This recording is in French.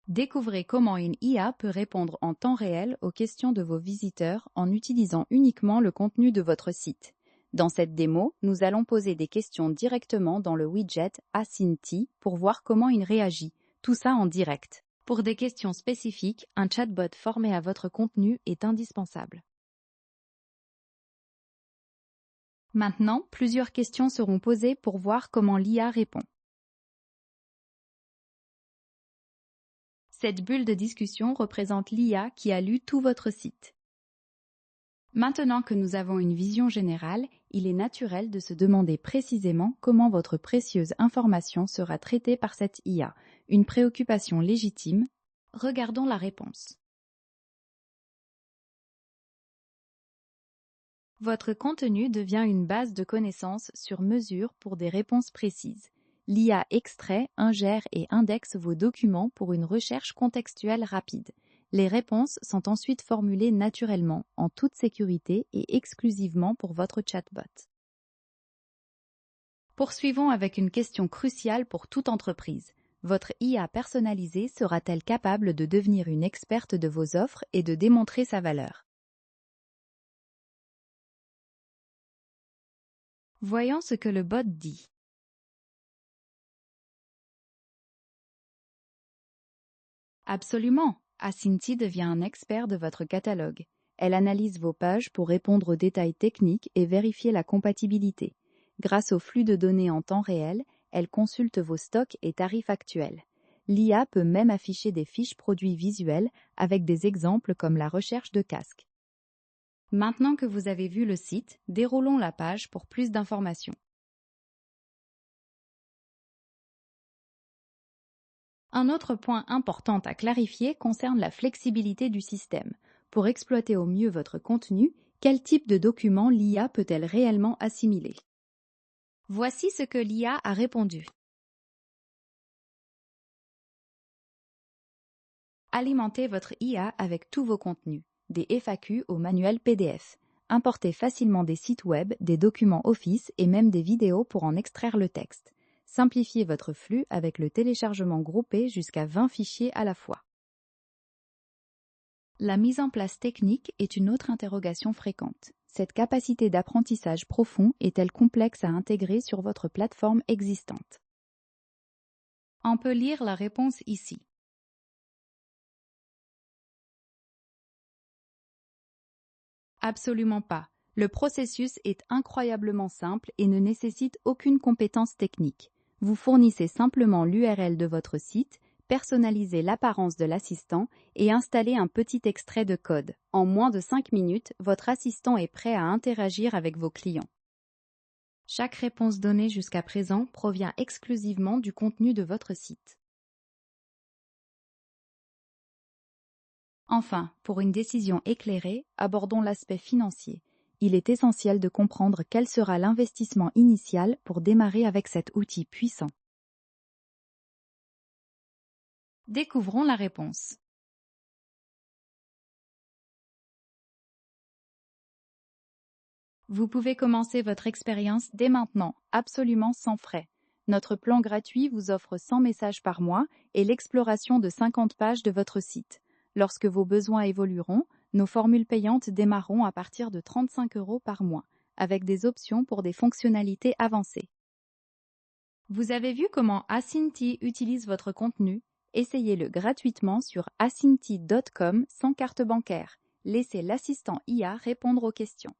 Découvrez comment une IA peut répondre en temps réel aux questions de vos visiteurs en utilisant uniquement le contenu de votre site. Dans cette démo, nous allons poser des questions directement dans le widget Acinti pour voir comment il réagit, tout ça en direct. Pour des questions spécifiques, un chatbot formé à votre contenu est indispensable. Maintenant, plusieurs questions seront posées pour voir comment l'IA répond. Cette bulle de discussion représente l'IA qui a lu tout votre site. Maintenant que nous avons une vision générale, il est naturel de se demander précisément comment votre précieuse information sera traitée par cette IA. Une préoccupation légitime. Regardons la réponse. Votre contenu devient une base de connaissances sur mesure pour des réponses précises. L'IA extrait, ingère et indexe vos documents pour une recherche contextuelle rapide. Les réponses sont ensuite formulées naturellement, en toute sécurité et exclusivement pour votre chatbot. Poursuivons avec une question cruciale pour toute entreprise. Votre IA personnalisée sera-t-elle capable de devenir une experte de vos offres et de démontrer sa valeur? Voyons ce que le bot dit. Absolument, Acinti devient un expert de votre catalogue. Elle analyse vos pages pour répondre aux détails techniques et vérifier la compatibilité. Grâce au flux de données en temps réel, elle consulte vos stocks et tarifs actuels. L'IA peut même afficher des fiches produits visuels avec des exemples comme la recherche de casques. Maintenant que vous avez vu le site, déroulons la page pour plus d'informations. Un autre point important à clarifier concerne la flexibilité du système. Pour exploiter au mieux votre contenu, quel type de document l'IA peut-elle réellement assimiler? Voici ce que l'IA a répondu. Alimentez votre IA avec tous vos contenus, des FAQ au manuel PDF. Importez facilement des sites web, des documents Office et même des vidéos pour en extraire le texte. Simplifiez votre flux avec le téléchargement groupé jusqu'à 20 fichiers à la fois. La mise en place technique est une autre interrogation fréquente. Cette capacité d'apprentissage profond est-elle complexe à intégrer sur votre plateforme existante? On peut lire la réponse ici. Absolument pas. Le processus est incroyablement simple et ne nécessite aucune compétence technique. Vous fournissez simplement l'URL de votre site, personnalisez l'apparence de l'assistant et installez un petit extrait de code. En moins de 5 minutes, votre assistant est prêt à interagir avec vos clients. Chaque réponse donnée jusqu'à présent provient exclusivement du contenu de votre site. Enfin, pour une décision éclairée, abordons l'aspect financier. Il est essentiel de comprendre quel sera l'investissement initial pour démarrer avec cet outil puissant. Découvrons la réponse. Vous pouvez commencer votre expérience dès maintenant, absolument sans frais. Notre plan gratuit vous offre 100 messages par mois et l'exploration de 50 pages de votre site. Lorsque vos besoins évolueront, nos formules payantes démarreront à partir de 35 € par mois, avec des options pour des fonctionnalités avancées. Vous avez vu comment Acinti utilise votre contenu? Essayez-le gratuitement sur acinti.com sans carte bancaire. Laissez l'assistant IA répondre aux questions.